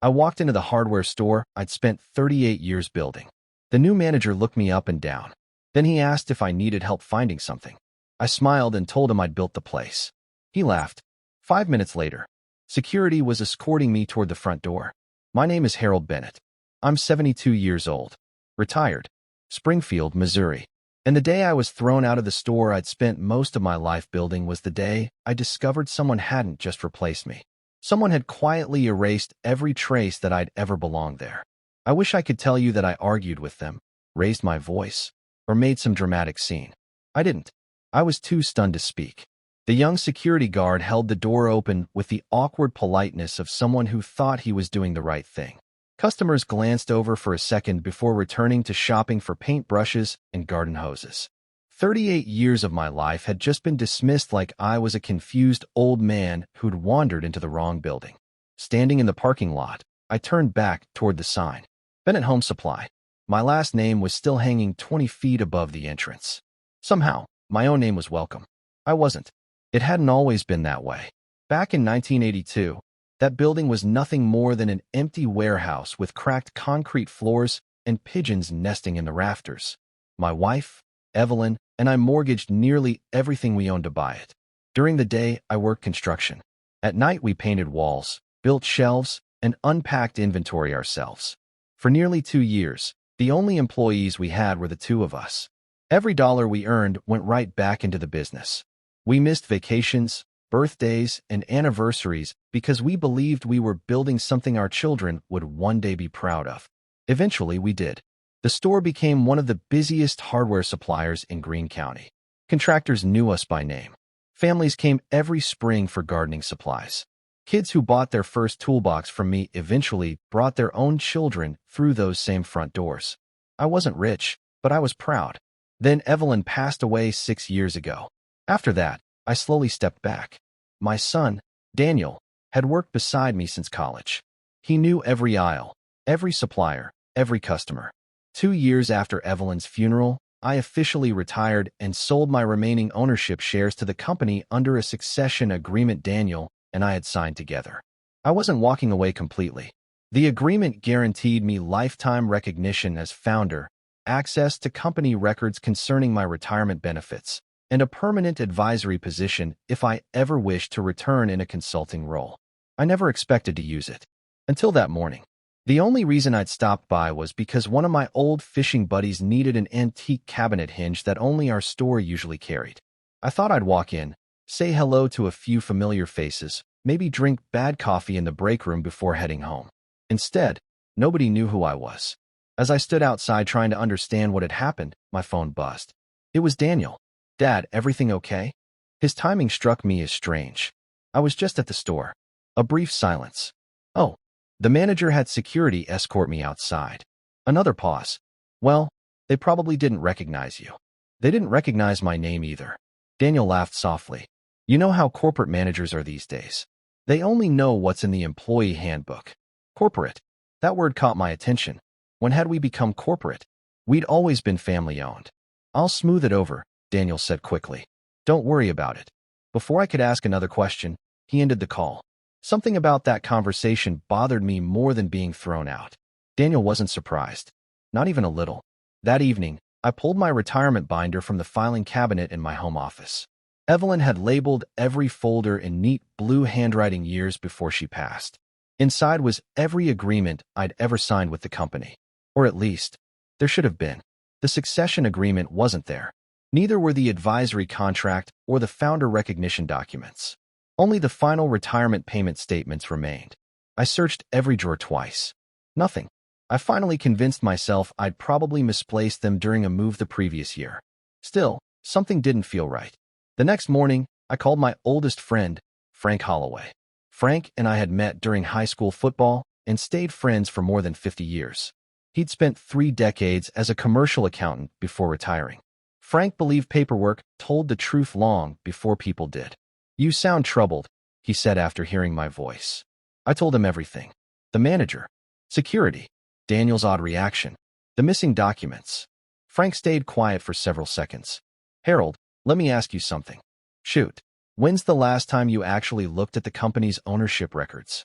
I walked into the hardware store I'd spent 38 years building. The new manager looked me up and down. Then he asked if I needed help finding something. I smiled and told him I'd built the place. He laughed. 5 minutes later, security was escorting me toward the front door. My name is Harold Bennett. I'm 72 years old. Retired. Springfield, Missouri. And the day I was thrown out of the store I'd spent most of my life building was the day I discovered someone hadn't just replaced me. Someone had quietly erased every trace that I'd ever belonged there. I wish I could tell you that I argued with them, raised my voice, or made some dramatic scene. I didn't. I was too stunned to speak. The young security guard held the door open with the awkward politeness of someone who thought he was doing the right thing. Customers glanced over for a second before returning to shopping for paintbrushes and garden hoses. 38 years of my life had just been dismissed like I was a confused old man who'd wandered into the wrong building. Standing in the parking lot, I turned back toward the sign. Bennett Home Supply. My last name was still hanging 20 feet above the entrance. Somehow, my own name was welcome. I wasn't. It hadn't always been that way. Back in 1982, that building was nothing more than an empty warehouse with cracked concrete floors and pigeons nesting in the rafters. My wife, Evelyn, and I mortgaged nearly everything we owned to buy it. During the day, I worked construction. At night, we painted walls, built shelves, and unpacked inventory ourselves. For nearly 2 years, the only employees we had were the two of us. Every dollar we earned went right back into the business. We missed vacations, birthdays, and anniversaries because we believed we were building something our children would one day be proud of. Eventually, we did. The store became one of the busiest hardware suppliers in Greene County. Contractors knew us by name. Families came every spring for gardening supplies. Kids who bought their first toolbox from me eventually brought their own children through those same front doors. I wasn't rich, but I was proud. Then Evelyn passed away 6 years ago. After that, I slowly stepped back. My son, Daniel, had worked beside me since college. He knew every aisle, every supplier, every customer. 2 years after Evelyn's funeral, I officially retired and sold my remaining ownership shares to the company under a succession agreement Daniel and I had signed together. I wasn't walking away completely. The agreement guaranteed me lifetime recognition as founder, access to company records concerning my retirement benefits, and a permanent advisory position if I ever wished to return in a consulting role. I never expected to use it. Until that morning. The only reason I'd stopped by was because one of my old fishing buddies needed an antique cabinet hinge that only our store usually carried. I thought I'd walk in, say hello to a few familiar faces, maybe drink bad coffee in the break room before heading home. Instead, nobody knew who I was. As I stood outside trying to understand what had happened, my phone buzzed. It was Daniel. Dad, everything okay? His timing struck me as strange. I was just at the store. A brief silence. Oh. The manager had security escort me outside. Another pause. Well, they probably didn't recognize you. They didn't recognize my name either. Daniel laughed softly. You know how corporate managers are these days. They only know what's in the employee handbook. Corporate. That word caught my attention. When had we become corporate? We'd always been family-owned. I'll smooth it over, Daniel said quickly. Don't worry about it. Before I could ask another question, he ended the call. Something about that conversation bothered me more than being thrown out. Daniel wasn't surprised. Not even a little. That evening, I pulled my retirement binder from the filing cabinet in my home office. Evelyn had labeled every folder in neat blue handwriting years before she passed. Inside was every agreement I'd ever signed with the company. Or at least, there should have been. The succession agreement wasn't there. Neither were the advisory contract or the founder recognition documents. Only the final retirement payment statements remained. I searched every drawer twice. Nothing. I finally convinced myself I'd probably misplaced them during a move the previous year. Still, something didn't feel right. The next morning, I called my oldest friend, Frank Holloway. Frank and I had met during high school football and stayed friends for more than 50 years. He'd spent 3 decades as a commercial accountant before retiring. Frank believed paperwork told the truth long before people did. You sound troubled, he said after hearing my voice. I told him everything. The manager, security, Daniel's odd reaction, the missing documents. Frank stayed quiet for several seconds. Harold, let me ask you something. Shoot. When's the last time you actually looked at the company's ownership records?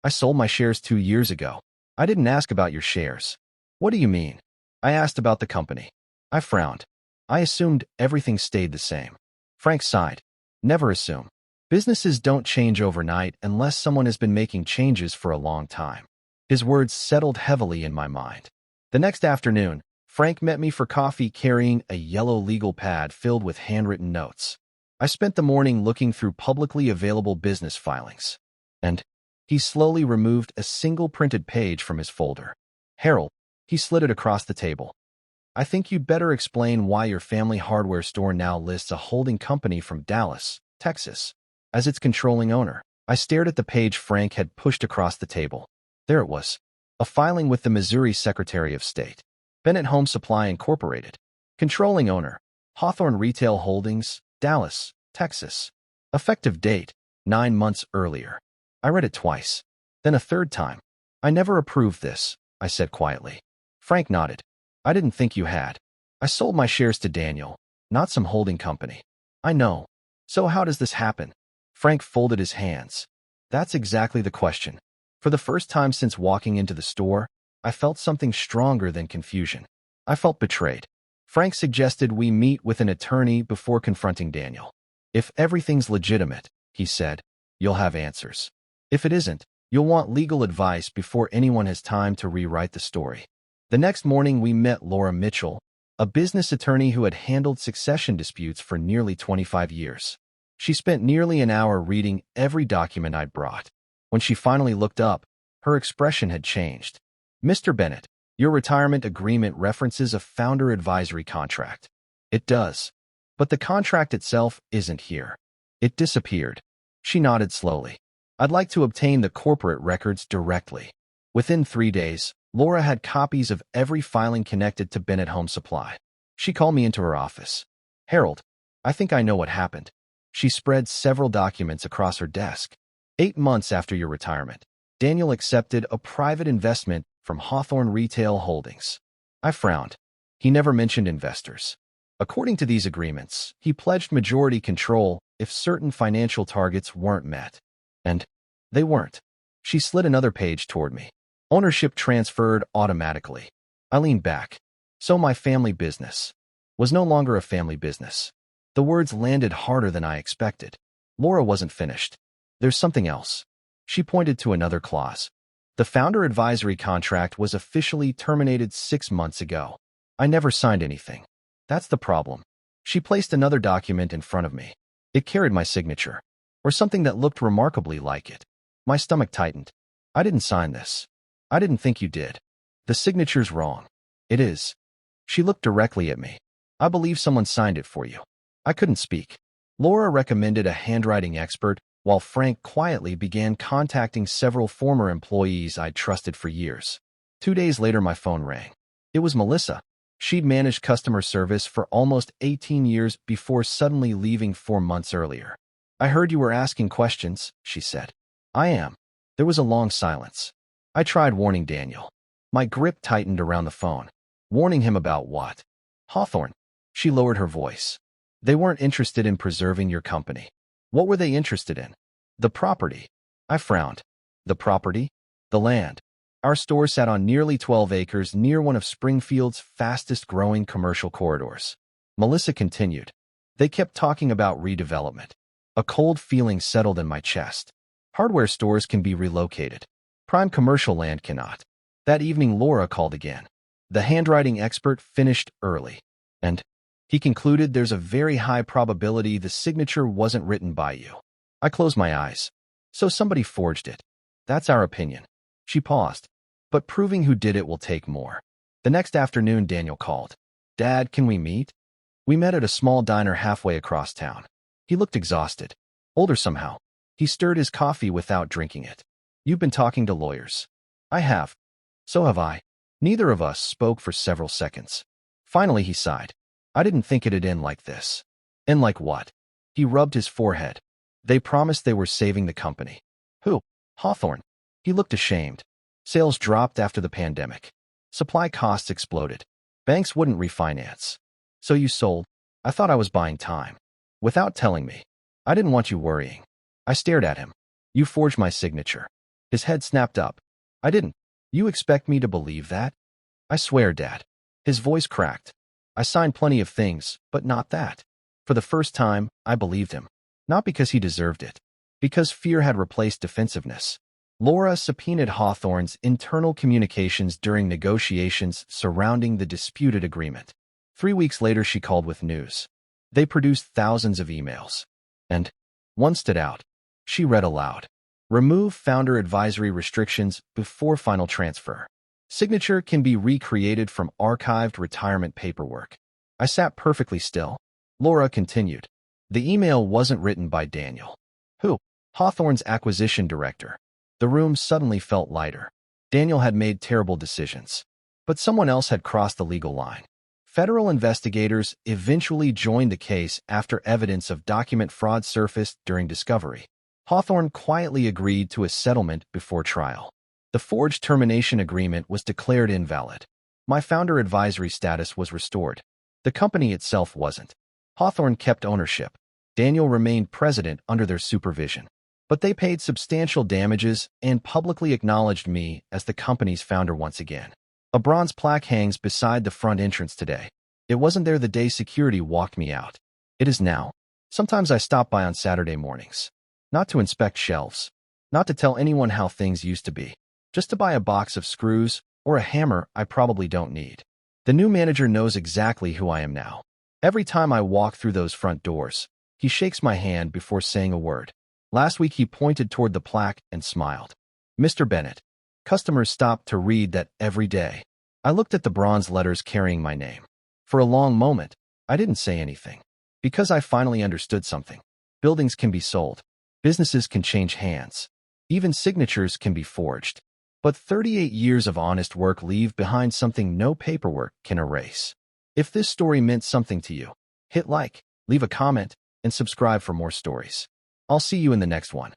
I sold my shares 2 years ago. I didn't ask about your shares. What do you mean? I asked about the company. I frowned. I assumed everything stayed the same. Frank sighed. Never assume. Businesses don't change overnight unless someone has been making changes for a long time. His words settled heavily in my mind. The next afternoon, Frank met me for coffee carrying a yellow legal pad filled with handwritten notes. I spent the morning looking through publicly available business filings. And he slowly removed a single printed page from his folder. Harold, he slid it across the table. I think you'd better explain why your family hardware store now lists a holding company from Dallas, Texas, as its controlling owner. I stared at the page Frank had pushed across the table. There it was, a filing with the Missouri Secretary of State. Bennett Home Supply Incorporated. Controlling owner, Hawthorne Retail Holdings, Dallas, Texas. Effective date, 9 months earlier. I read it twice, then a third time. I never approved this, I said quietly. Frank nodded. I didn't think you had. I sold my shares to Daniel, not some holding company. I know. So how does this happen? Frank folded his hands. That's exactly the question. For the first time since walking into the store, I felt something stronger than confusion. I felt betrayed. Frank suggested we meet with an attorney before confronting Daniel. If everything's legitimate, he said, you'll have answers. If it isn't, you'll want legal advice before anyone has time to rewrite the story. The next morning we met Laura Mitchell, a business attorney who had handled succession disputes for nearly 25 years. She spent nearly an hour reading every document I'd brought. When she finally looked up, her expression had changed. Mr. Bennett, your retirement agreement references a founder advisory contract. It does. But the contract itself isn't here. It disappeared. She nodded slowly. I'd like to obtain the corporate records directly. Within 3 days, Laura had copies of every filing connected to Bennett Home Supply. She called me into her office. Harold, I think I know what happened. She spread several documents across her desk. 8 months after your retirement, Daniel accepted a private investment from Hawthorne Retail Holdings. I frowned. He never mentioned investors. According to these agreements, he pledged majority control if certain financial targets weren't met. And they weren't. She slid another page toward me. Ownership transferred automatically. I leaned back. So my family business was no longer a family business. The words landed harder than I expected. Laura wasn't finished. There's something else. She pointed to another clause. The founder advisory contract was officially terminated 6 months ago. I never signed anything. That's the problem. She placed another document in front of me. It carried my signature, or something that looked remarkably like it. My stomach tightened. I didn't sign this. I didn't think you did. The signature's wrong. It is. She looked directly at me. I believe someone signed it for you. I couldn't speak. Laura recommended a handwriting expert, while Frank quietly began contacting several former employees I'd trusted for years. 2 days later, my phone rang. It was Melissa. She'd managed customer service for almost 18 years before suddenly leaving 4 months earlier. I heard you were asking questions, she said. I am. There was a long silence. I tried warning Daniel. My grip tightened around the phone. Warning him about what? Hawthorne. She lowered her voice. They weren't interested in preserving your company. What were they interested in? The property. I frowned. The property? The land. Our store sat on nearly 12 acres near one of Springfield's fastest-growing commercial corridors. Melissa continued. They kept talking about redevelopment. A cold feeling settled in my chest. Hardware stores can be relocated. Prime commercial land cannot. That evening, Laura called again. The handwriting expert finished early. And he concluded there's a very high probability the signature wasn't written by you. I closed my eyes. So somebody forged it. That's our opinion. She paused. But proving who did it will take more. The next afternoon, Daniel called. Dad, can we meet? We met at a small diner halfway across town. He looked exhausted. Older somehow. He stirred his coffee without drinking it. You've been talking to lawyers. I have. So have I. Neither of us spoke for several seconds. Finally, he sighed. I didn't think it'd end like this. End like what? He rubbed his forehead. They promised they were saving the company. Who? Hawthorne. He looked ashamed. Sales dropped after the pandemic. Supply costs exploded. Banks wouldn't refinance. So you sold? I thought I was buying time. Without telling me. I didn't want you worrying. I stared at him. You forged my signature. His head snapped up. I didn't. You expect me to believe that? I swear, Dad. His voice cracked. I signed plenty of things, but not that. For the first time, I believed him. Not because he deserved it. Because fear had replaced defensiveness. Laura subpoenaed Hawthorne's internal communications during negotiations surrounding the disputed agreement. 3 weeks later, she called with news. They produced thousands of emails. And one stood out. She read aloud. Remove founder advisory restrictions before final transfer. Signature can be recreated from archived retirement paperwork. I sat perfectly still. Laura continued. The email wasn't written by Daniel. Who? Hawthorne's acquisition director. The room suddenly felt lighter. Daniel had made terrible decisions. But someone else had crossed the legal line. Federal investigators eventually joined the case after evidence of document fraud surfaced during discovery. Hawthorne quietly agreed to a settlement before trial. The forged termination agreement was declared invalid. My founder advisory status was restored. The company itself wasn't. Hawthorne kept ownership. Daniel remained president under their supervision. But they paid substantial damages and publicly acknowledged me as the company's founder once again. A bronze plaque hangs beside the front entrance today. It wasn't there the day security walked me out. It is now. Sometimes I stop by on Saturday mornings. Not to inspect shelves. Not to tell anyone how things used to be. Just to buy a box of screws or a hammer I probably don't need. The new manager knows exactly who I am now. Every time I walk through those front doors, he shakes my hand before saying a word. Last week he pointed toward the plaque and smiled. Mr. Bennett. Customers stopped to read that every day. I looked at the bronze letters carrying my name. For a long moment, I didn't say anything. Because I finally understood something. Buildings can be sold. Businesses can change hands. Even signatures can be forged. But 38 years of honest work leave behind something no paperwork can erase. If this story meant something to you, hit like, leave a comment, and subscribe for more stories. I'll see you in the next one.